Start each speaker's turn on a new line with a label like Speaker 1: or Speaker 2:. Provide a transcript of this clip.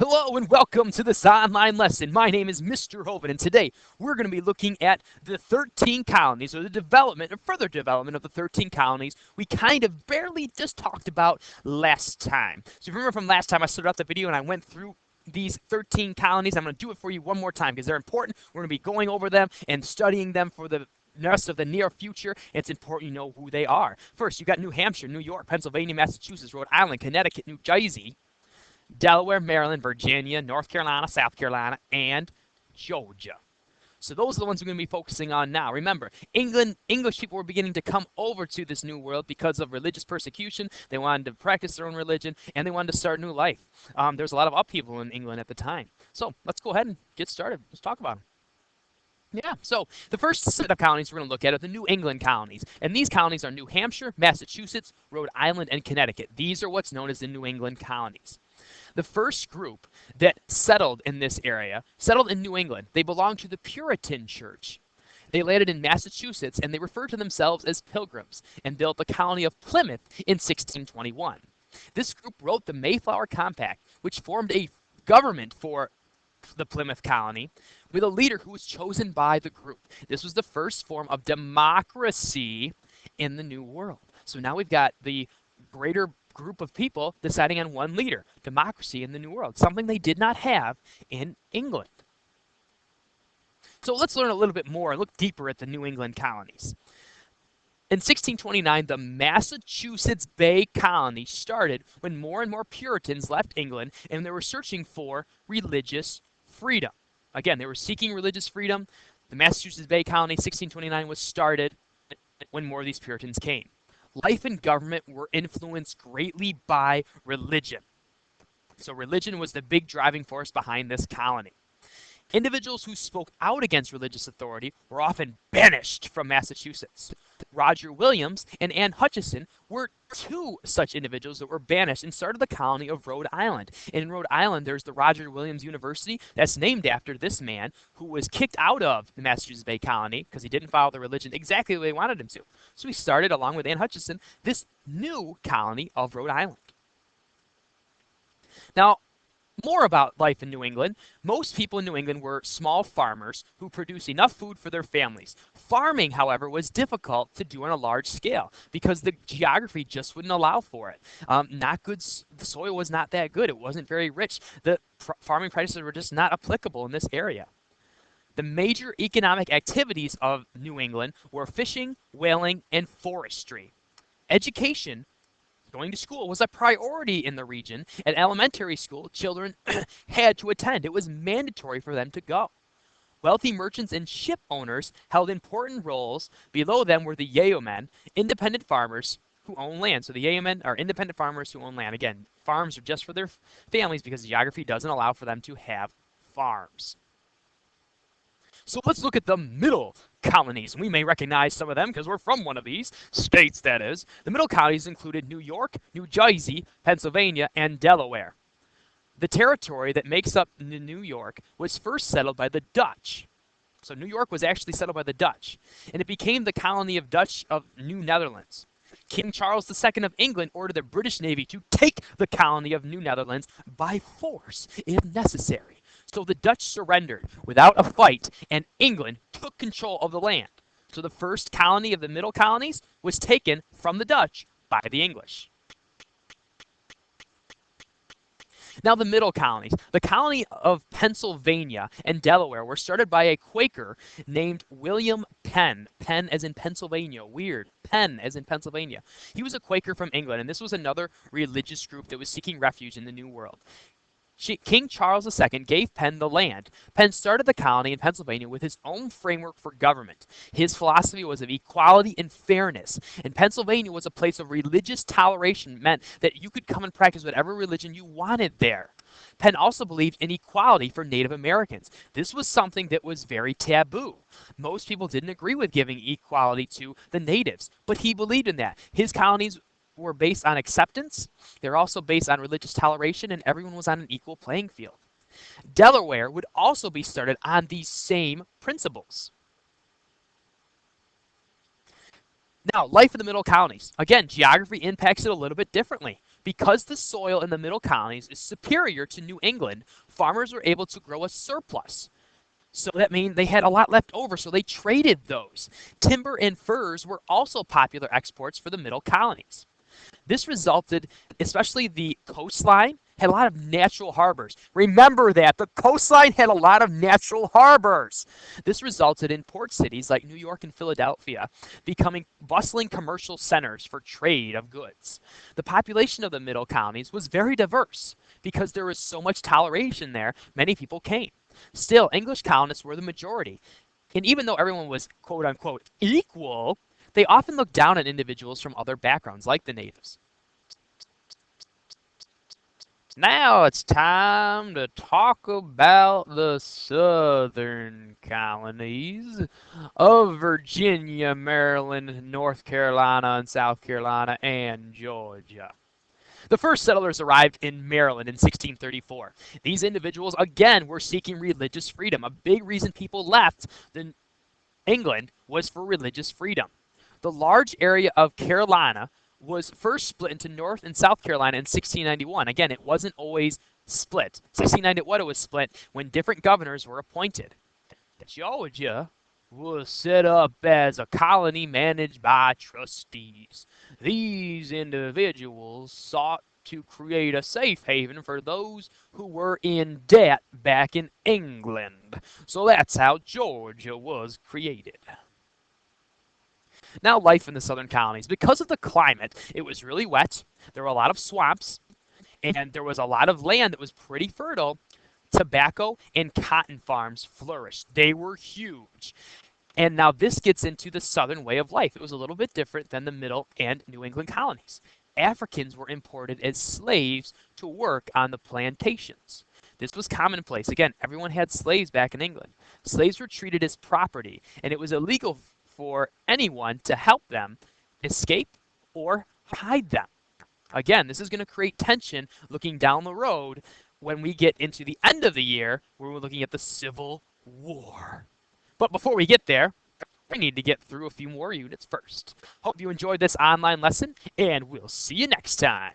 Speaker 1: Hello and welcome to this online lesson. My name is Mr. Hoven, and today we're going to be looking at the 13 colonies, or the development, or further development of the 13 colonies we kind of barely just talked about last time. So if you remember from last time, I started off the video and I went through these 13 colonies. I'm going to do it for you one more time because they're important. We're going to be going over them and studying them for the rest of the near future. It's important you know who they are. First, you got New Hampshire, New York, Pennsylvania, Massachusetts, Rhode Island, Connecticut, New Jersey, Delaware, Maryland, Virginia, North Carolina, South Carolina, and Georgia. So those are the ones we're going to be focusing on now. Remember, English people were beginning to come over to this new world because of religious persecution. They wanted to practice their own religion, and they wanted to start a new life. There's a lot of upheaval in England at the time. So let's go ahead and get started. Let's talk about them. Yeah, so the first set of colonies we're going to look at are the New England colonies. And these colonies are New Hampshire, Massachusetts, Rhode Island, and Connecticut. These are what's known as the New England colonies. The first group that settled in this area, settled in New England, they belonged to the Puritan Church. They landed in Massachusetts, and they referred to themselves as Pilgrims, and built the colony of Plymouth in 1621. This group wrote the Mayflower Compact, which formed a government for the Plymouth colony, with a leader who was chosen by the group. This was the first form of democracy in the New World. So now we've got the greater group of people deciding on one leader, democracy in the New World, something they did not have in England. So let's learn a little bit more and look deeper at the New England colonies. In 1629, the Massachusetts Bay Colony started when more and more Puritans left England and they were searching for religious freedom. Again, they were seeking religious freedom. The Massachusetts Bay Colony, 1629, was started when more of these Puritans came. Life and government were influenced greatly by religion. So religion was the big driving force behind this colony. Individuals who spoke out against religious authority were often banished from Massachusetts. Roger Williams and Anne Hutchinson were two such individuals that were banished and started the colony of Rhode Island. And in Rhode Island, there's the Roger Williams University that's named after this man who was kicked out of the Massachusetts Bay Colony because he didn't follow the religion exactly the way they wanted him to. So he started, along with Anne Hutchinson, this new colony of Rhode Island. Now, more about life in New England. Most people in New England were small farmers who produced enough food for their families. Farming, however, was difficult to do on a large scale because the geography just wouldn't allow for it. The soil was not that good. It wasn't very rich. The farming practices were just not applicable in this area. The major economic activities of New England were fishing, whaling, and forestry. Education, going to school, was a priority in the region. At elementary school, children had to attend. It was mandatory for them to go. Wealthy merchants and ship owners held important roles. Below them were the yeomen, independent farmers who own land. So the yeomen are independent farmers who own land. Again, farms are just for their families because the geography doesn't allow for them to have farms. So let's look at the middle colonies. We may recognize some of them because we're from one of these states, that is. The middle colonies included New York, New Jersey, Pennsylvania, and Delaware. The territory that makes up New York was first settled by the Dutch. So New York was actually settled by the Dutch, and it became the colony of New Netherlands. King Charles II of England ordered the British Navy to take the colony of New Netherlands by force if necessary. So the Dutch surrendered without a fight, and England took control of the land. So the first colony of the middle colonies was taken from the Dutch by the English. Now the middle colonies. The colony of Pennsylvania and Delaware were started by a Quaker named William Penn. Penn as in Pennsylvania. Weird. Penn as in Pennsylvania. He was a Quaker from England, and this was another religious group that was seeking refuge in the New World. King Charles II gave Penn the land. Penn started the colony in Pennsylvania with his own framework for government. His philosophy was of equality and fairness, and Pennsylvania was a place of religious toleration. It meant that you could come and practice whatever religion you wanted there. Penn also believed in equality for Native Americans. This was something that was very taboo. Most people didn't agree with giving equality to the natives, but he believed in that. His colonies were based on acceptance. They're also based on religious toleration, and everyone was on an equal playing field. Delaware would also be started on these same principles. Now, life in the middle colonies. Again, geography impacts it a little bit differently. Because the soil in the Middle Colonies is superior to New England, farmers were able to grow a surplus. So that means they had a lot left over, so they traded those. Timber and furs were also popular exports for the Middle Colonies. This resulted, especially the coastline, had a lot of natural harbors. Remember that. The coastline had a lot of natural harbors. This resulted in port cities like New York and Philadelphia becoming bustling commercial centers for trade of goods. The population of the Middle Colonies was very diverse. Because there was so much toleration there, many people came. Still, English colonists were the majority. And even though everyone was quote unquote equal, they often looked down on individuals from other backgrounds, like the natives. Now it's time to talk about the southern colonies of Virginia, Maryland, North Carolina, and South Carolina, and Georgia. The first settlers arrived in Maryland in 1634. These individuals, again, were seeking religious freedom. A big reason people left England was for religious freedom. The large area of Carolina was first split into North and South Carolina in 1691. Again, it wasn't always split. 1691 it was split when different governors were appointed. Georgia was set up as a colony managed by trustees. These individuals sought to create a safe haven for those who were in debt back in England. So that's how Georgia was created. Now, life in the southern colonies. Because of the climate, it was really wet. There were a lot of swamps, and there was a lot of land that was pretty fertile. Tobacco and cotton farms flourished. They were huge. And now this gets into the southern way of life. It was a little bit different than the Middle and New England colonies. Africans were imported as slaves to work on the plantations. This was commonplace. Again, everyone had slaves back in England. Slaves were treated as property, and it was illegal for anyone to help them escape or hide them. Again, this is going to create tension looking down the road when we get into the end of the year where we're looking at the Civil War. But before we get there, we need to get through a few more units first. Hope you enjoyed this online lesson, and we'll see you next time.